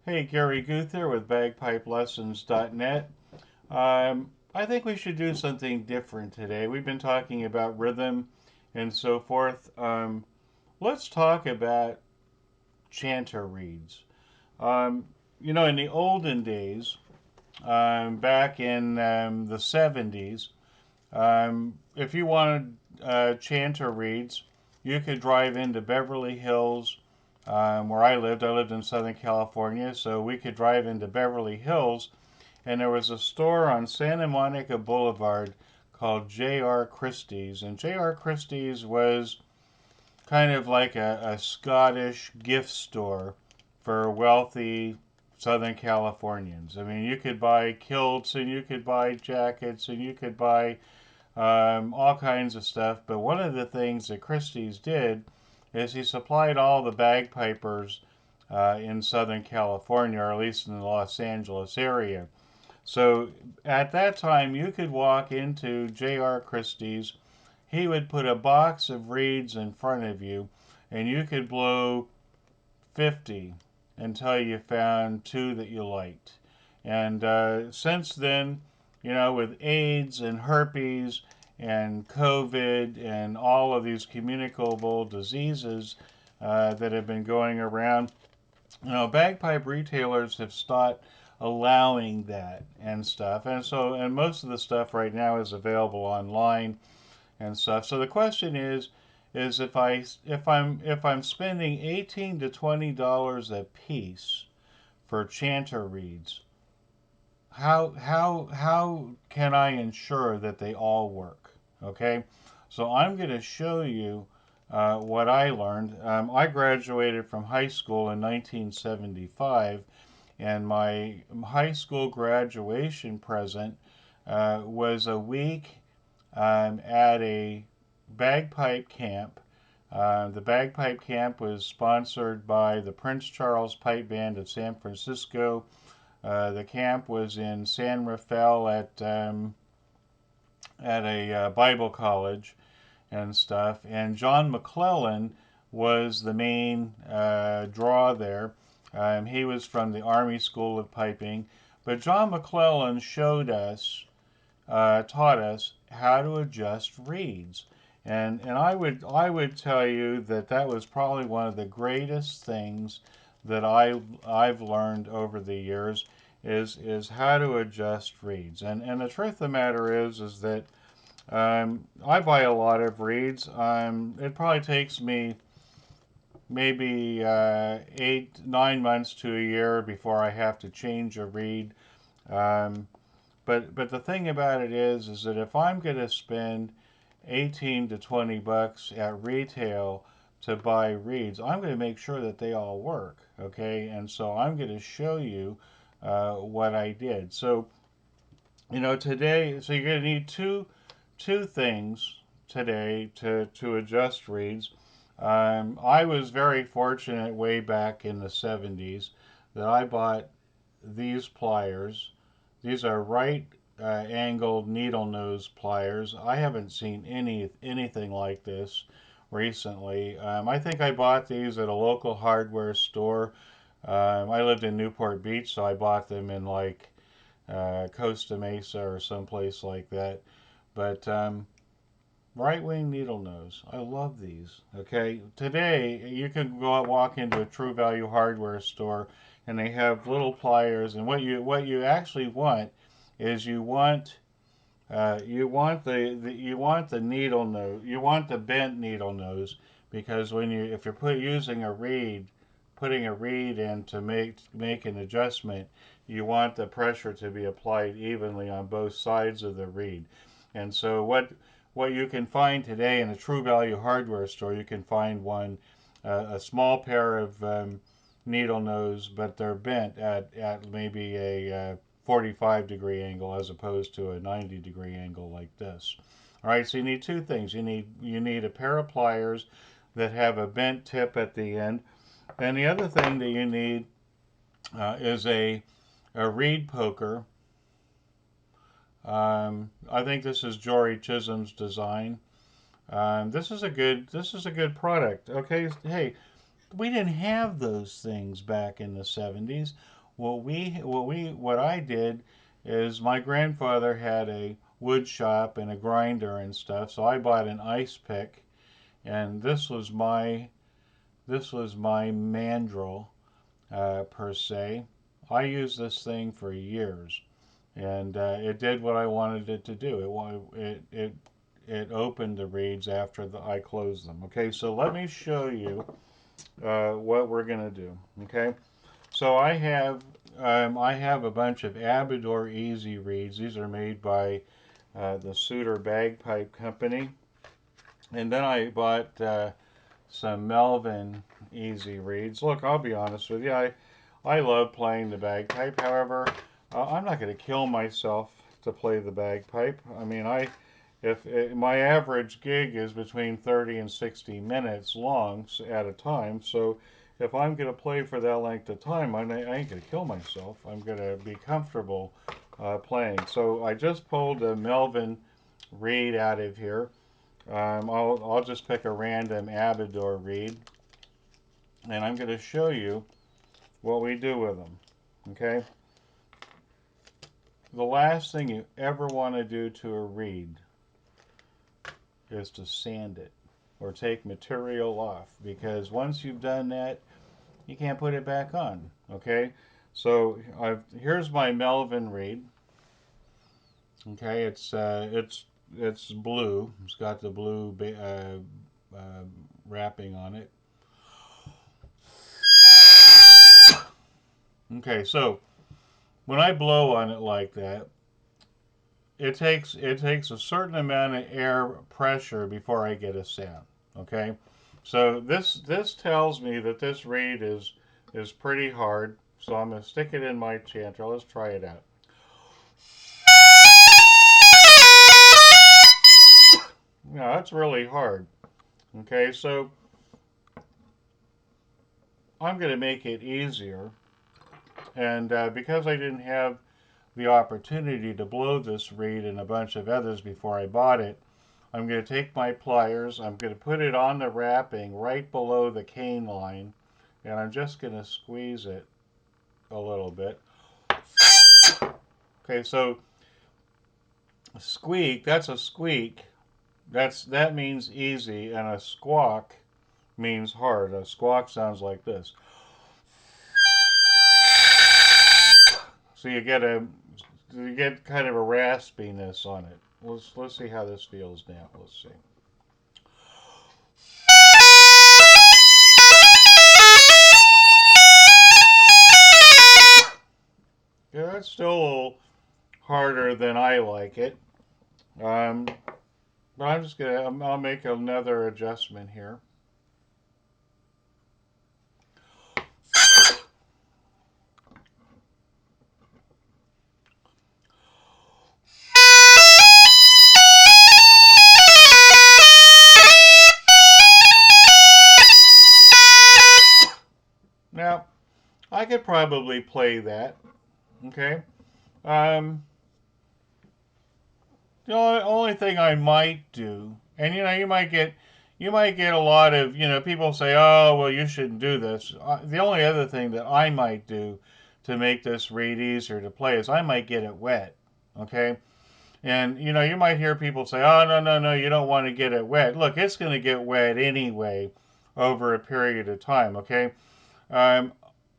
Hey, Gary Guther with bagpipelessons.net. I think we should do something different today. We've been talking about rhythm and so forth. Let's talk about chanter reeds. Um, in the olden days, back in the 70s, if you wanted chanter reeds, you could drive into Beverly Hills, where I lived in Southern California, so we could drive into Beverly Hills, and there was a store on Santa Monica Boulevard called J.R. Christie's. And J.R. Christie's was kind of like a Scottish gift store for wealthy Southern Californians. I mean, you could buy kilts and you could buy jackets and you could buy all kinds of stuff. But one of the things that Christie's did is he supplied all the bagpipers in Southern California, or at least in the Los Angeles area. So at that time, you could walk into J.R. Christie's. He would put a box of reeds in front of you, and you could blow 50 until you found two that you liked. And since then, with AIDS and herpes and COVID and all of these communicable diseases that have been going around, bagpipe retailers have stopped allowing that and stuff. And most of the stuff right now is available online and stuff. So the question is if I'm spending $18 to $20 a piece for chanter reeds, how can I ensure that they all work? Okay, so I'm going to show you what I learned. I graduated from high school in 1975, and my high school graduation present was a week at a bagpipe camp. The bagpipe camp was sponsored by the Prince Charles Pipe Band of San Francisco. The camp was in San Rafael at a Bible college and stuff. And John McClellan was the main draw there. He was from the Army School of Piping. But John McClellan taught us how to adjust reeds. And I would tell you that that was probably one of the greatest things that I've learned over the years is how to adjust reeds. And the truth of the matter is that I buy a lot of reeds. It probably takes me maybe 8, 9 months to a year before I have to change a reed. Um, but the thing about it is that if I'm going to spend 18 to 20 bucks at retail to buy reeds, I'm going to make sure that they all work. Okay, and so I'm going to show you what I did. So today, so you're going to need two things today to adjust reeds. I was very fortunate way back in the 70s that I bought these pliers. These are right angled needle nose pliers. I haven't seen anything like this recently. I think I bought these at a local hardware store. I lived in Newport Beach, so I bought them in like Costa Mesa or someplace like that. But right wing needle nose. I love these. Okay, today you can go out walk into a True Value hardware store, and they have little pliers. And what you actually want is you want the needle nose. You want the bent needle nose because if you're putting a reed in to make an adjustment, you want the pressure to be applied evenly on both sides of the reed. And so what you can find today in a True Value hardware store, you can find a small pair of needle nose, but they're bent at maybe a 45-degree angle as opposed to a 90-degree angle like this. All right, so you need two things. You need a pair of pliers that have a bent tip at the end, and the other thing that you need is a reed poker. I think this is Jory Chisholm's design. This is a good product. Okay, hey, we didn't have those things back in the 70s. What I did is my grandfather had a wood shop and a grinder and stuff, so I bought an ice pick, and this was my Mandrel per se. I used this thing for years, and it did what I wanted it to do. It opened the reeds after I closed them. Okay, so let me show you what we're gonna do. Okay, so I have a bunch of Abidor Easy reeds. These are made by the Suter Bagpipe Company, and then I bought some Melvin Easy reeds. Look, I'll be honest with you, I love playing the bagpipe. However, I'm not going to kill myself to play the bagpipe. I mean, my average gig is between 30 and 60 minutes long at a time. So if I'm going to play for that length of time, I ain't going to kill myself. I'm going to be comfortable playing. So I just pulled a Melvin reed out of here. I'll just pick a random Abidor reed, and I'm going to show you what we do with them. Okay? The last thing you ever want to do to a reed is to sand it or take material off, because once you've done that, you can't put it back on. Okay? So here's my Melvin reed. Okay, it's blue. It's got the blue wrapping on it. Okay, so when I blow on it like that, it takes a certain amount of air pressure before I get a sound. Okay, so this tells me that this reed is pretty hard. So I'm gonna stick it in my chanter. Let's try it out. Yeah, that's really hard. Okay, so I'm gonna make it easier, and because I didn't have the opportunity to blow this reed and a bunch of others before I bought it, I'm going to take my pliers, I'm going to put it on the wrapping right below the cane line, and I'm just going to squeeze it a little bit. Okay, so squeak, that's a squeak. That means easy, and a squawk means hard. A squawk sounds like this. So you get kind of a raspiness on it. Let's see how this feels now. Let's see. Yeah, that's still a little harder than I like it. Um, but I'll make another adjustment here. Now, I could probably play that. Okay. Um, the only thing I might do, and you might get a lot of people say, oh well, you shouldn't do this. The only other thing that I might do to make this reed easier to play is I might get it wet. Okay. And you might hear people say, "Oh, no, no, no, you don't want to get it wet." Look, it's going to get wet anyway over a period of time. Okay, um,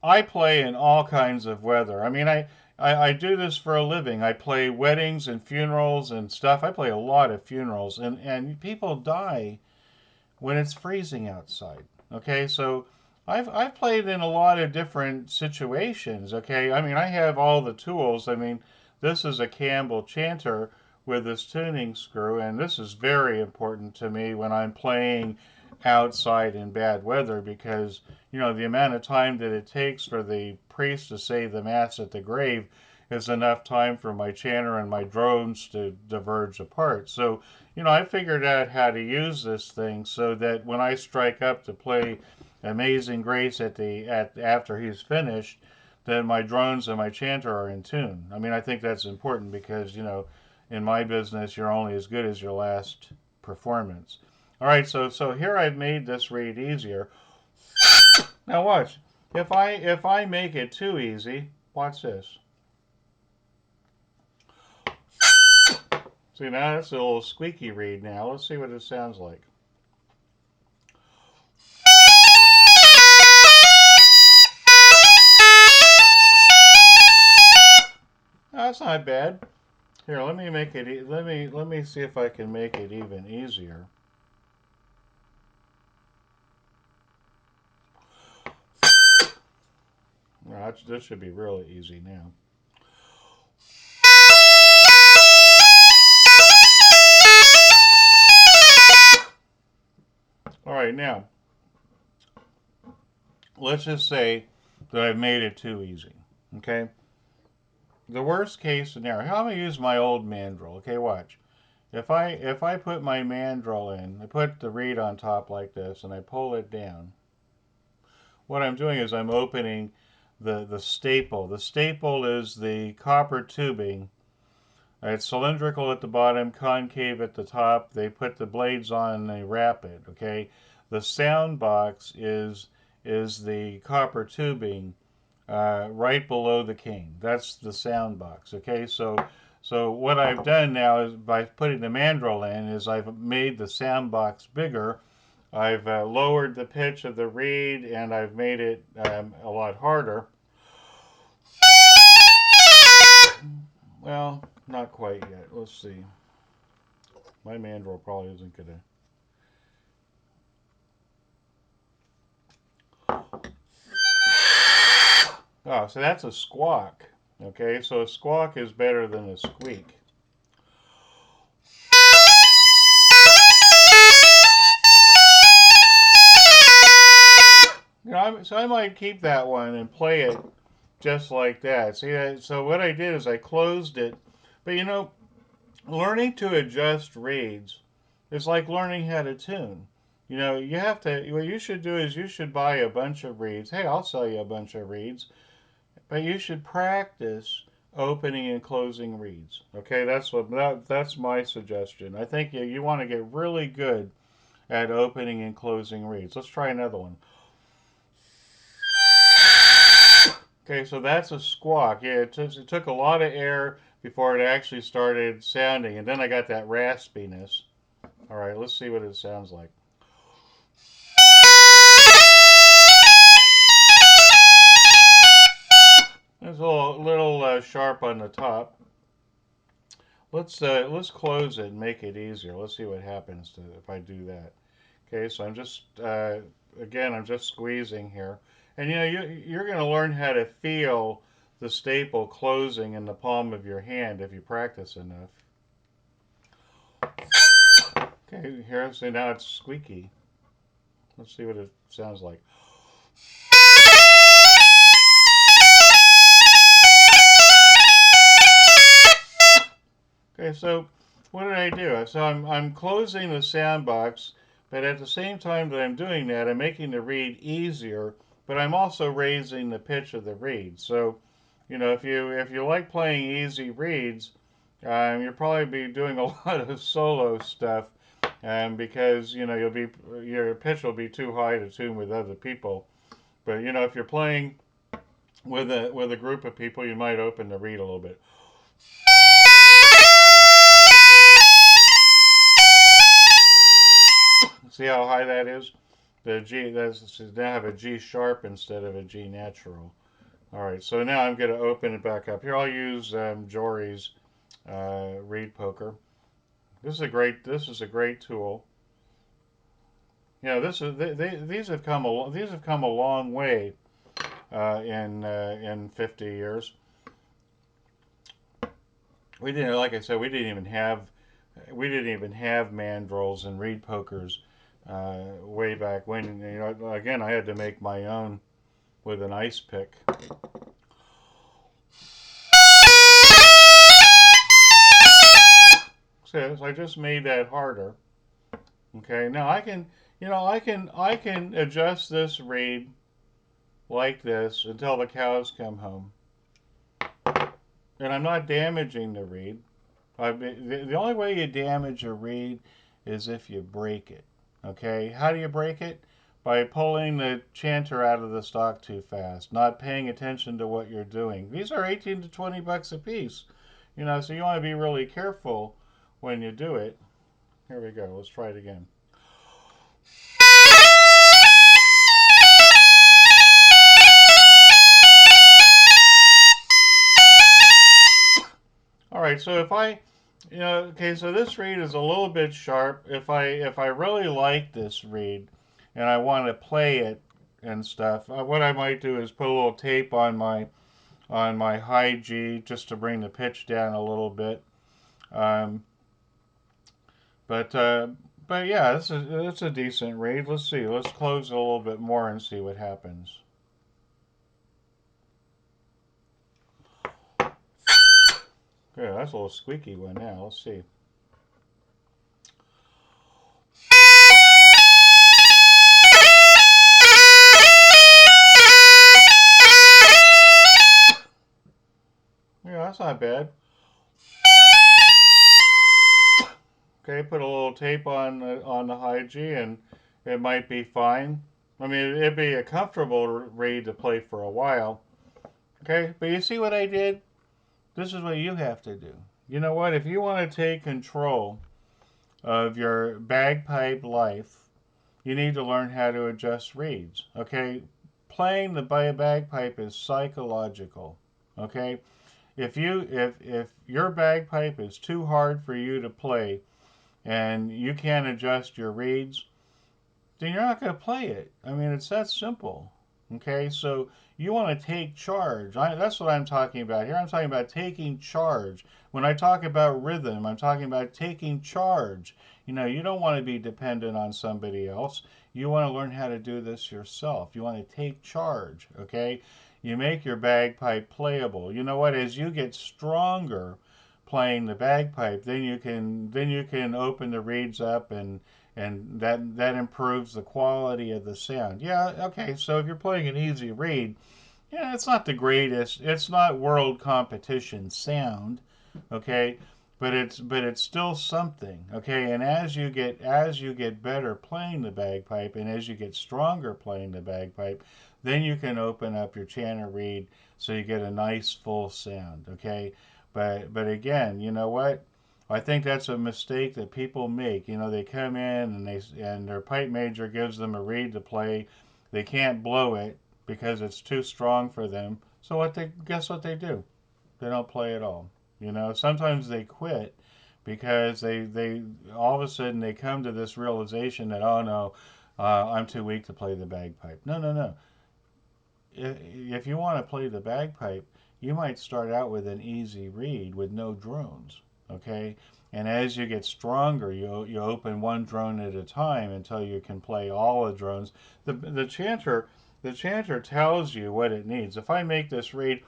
I play in all kinds of weather. I mean, I do this for a living. I play weddings and funerals and stuff. I play a lot of funerals, and people die when it's freezing outside. Okay, so I've played in a lot of different situations. Okay, I mean I have all the tools. I mean this is a Campbell Chanter with this tuning screw, and this is very important to me when I'm playing outside in bad weather, because the amount of time that it takes for the priest to say the mass at the grave is enough time for my chanter and my drones to diverge apart. So I figured out how to use this thing so that when I strike up to play Amazing Grace after he's finished, then my drones and my chanter are in tune. I mean, I think that's important because in my business, you're only as good as your last performance. All right, so here I've made this reed easier. Now watch. If I make it too easy, watch this. See, now that's a little squeaky reed now. Let's see what it sounds like. That's not bad. Here, let me make it. Let me see if I can make it even easier. Well, this should be really easy now. All right, now let's just say that I've made it too easy. Okay. The worst case scenario. I'm gonna use my old mandrel. Okay, watch. If I put my mandrel in, I put the reed on top like this, and I pull it down. What I'm doing is I'm opening the staple. The staple is the copper tubing. It's cylindrical at the bottom, concave at the top. They put the blades on and they wrap it. Okay. The sound box is the copper tubing right below the cane. That's the sound box. Okay, so what I've done now is by putting the mandrel in is I've made the sound box bigger. I've lowered the pitch of the reed and I've made it a lot harder. Well, not quite yet. Let's see. My mandrel probably isn't gonna. Oh, so that's a squawk. Okay, so a squawk is better than a squeak. So I might keep that one and play it just like that. See, so what I did is I closed it. But learning to adjust reeds is like learning how to tune. You have to, what you should do is you should buy a bunch of reeds. Hey, I'll sell you a bunch of reeds. But you should practice opening and closing reeds. Okay, that's my suggestion. I think you want to get really good at opening and closing reeds. Let's try another one. Okay, so that's a squawk. Yeah, it took a lot of air before it actually started sounding, and then I got that raspiness. All right, let's see what it sounds like. It's a little sharp on the top. Let's close it and make it easier. Let's see what happens if I do that. Okay, so I'm just again I'm just squeezing here, and you're going to learn how to feel the staple closing in the palm of your hand if you practice enough. Okay, here, so now it's squeaky. Let's see what it sounds like. Okay, so what did I do? So I'm closing the sound box, but at the same time that I'm doing that, I'm making the reed easier, but I'm also raising the pitch of the reed. So, if you like playing easy reeds, you'll probably be doing a lot of solo stuff, because your pitch will be too high to tune with other people. But if you're playing with a group of people, you might open the reed a little bit. See how high that is? The G that's now have a G sharp instead of a G natural. All right, so now I'm going to open it back up. Here I'll use Jory's reed poker. This is a great tool. This is these have come a long way in 50 years. Like I said, we didn't even have mandrels and reed pokers way back when. Again, I had to make my own with an ice pick. So I just made that harder. Okay, now I can adjust this reed like this until the cows come home, and I'm not damaging the reed. The only way you damage a reed is if you break it. Okay, how do you break it? by pulling the chanter out of the stock too fast, not paying attention to what you're doing. These are 18 to 20 bucks a piece, so you want to be really careful when you do it. Here we go. Let's try it again. All right, so if I, okay, so this reed is a little bit sharp. If I really like this reed and I want to play it and stuff, what I might do is put a little tape on my high G just to bring the pitch down a little bit. Um, but uh, but yeah, it's a decent reed. Let's see. Let's close it a little bit more and see what happens. Yeah, that's a little squeaky one now. Let's see. Yeah, that's not bad. Okay, put a little tape on the high G and it might be fine. I mean, it'd be a comfortable reed to play for a while. Okay, but you see what I did? This is what you have to do. You know what? If you want to take control of your bagpipe life, you need to learn how to adjust reeds. Okay, playing the bagpipe is psychological. Okay, if your bagpipe is too hard for you to play and you can't adjust your reeds, then you're not going to play it. I mean, it's that simple. Okay, so you want to take charge. That's what I'm talking about here. I'm talking about taking charge. When I talk about rhythm, I'm talking about taking charge. You don't want to be dependent on somebody else. You want to learn how to do this yourself. You want to take charge, okay? You make your bagpipe playable. You know what? As you get stronger playing the bagpipe, then you can open the reeds up and that improves the quality of the sound. Yeah, okay. So if you're playing an easy reed, yeah, it's not the greatest. It's not world competition sound, okay, but it's still something, okay. And as you get better playing the bagpipe, and as you get stronger playing the bagpipe, then you can open up your chanter reed so you get a nice full sound, okay. But again, you know what? I think that's a mistake that people make. They come in and their pipe major gives them a reed to play. They can't blow it because it's too strong for them. So guess what they do? They don't play at all. Sometimes they quit because they all of a sudden they come to this realization that, oh no, I'm too weak to play the bagpipe. No, no, no. If you want to play the bagpipe, you might start out with an easy reed with no drones, okay? And as you get stronger, you open one drone at a time until you can play all the drones. The chanter tells you what it needs. If I make this reed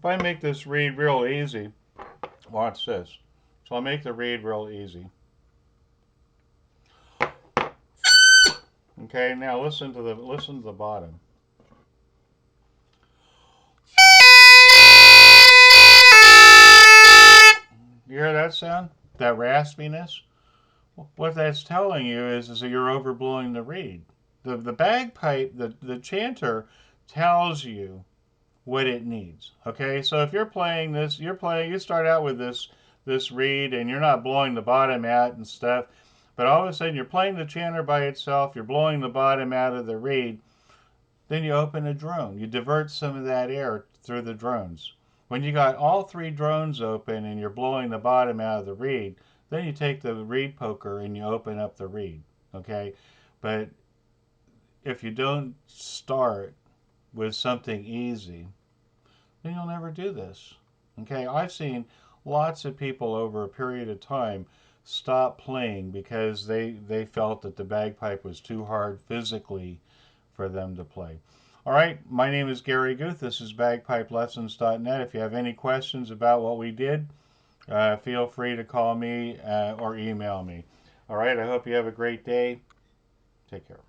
real easy, watch this. So I'll make the reed real easy. Okay, now listen to the bottom. You hear that sound? That raspiness? What that's telling you is that you're overblowing the reed. The bagpipe, the chanter tells you what it needs. Okay, so if you're playing this, you start out with this reed and you're not blowing the bottom out and stuff, but all of a sudden you're playing the chanter by itself, you're blowing the bottom out of the reed, then you open a drone. You divert some of that air through the drones. When you got all three drones open and you're blowing the bottom out of the reed, then you take the reed poker and you open up the reed. Okay, but if you don't start with something easy, then you'll never do this. Okay, I've seen lots of people over a period of time stop playing because they felt that the bagpipe was too hard physically for them to play. All right, my name is Gary Guth. This is bagpipelessons.net. If you have any questions about what we did, feel free to call me or email me. All right, I hope you have a great day. Take care.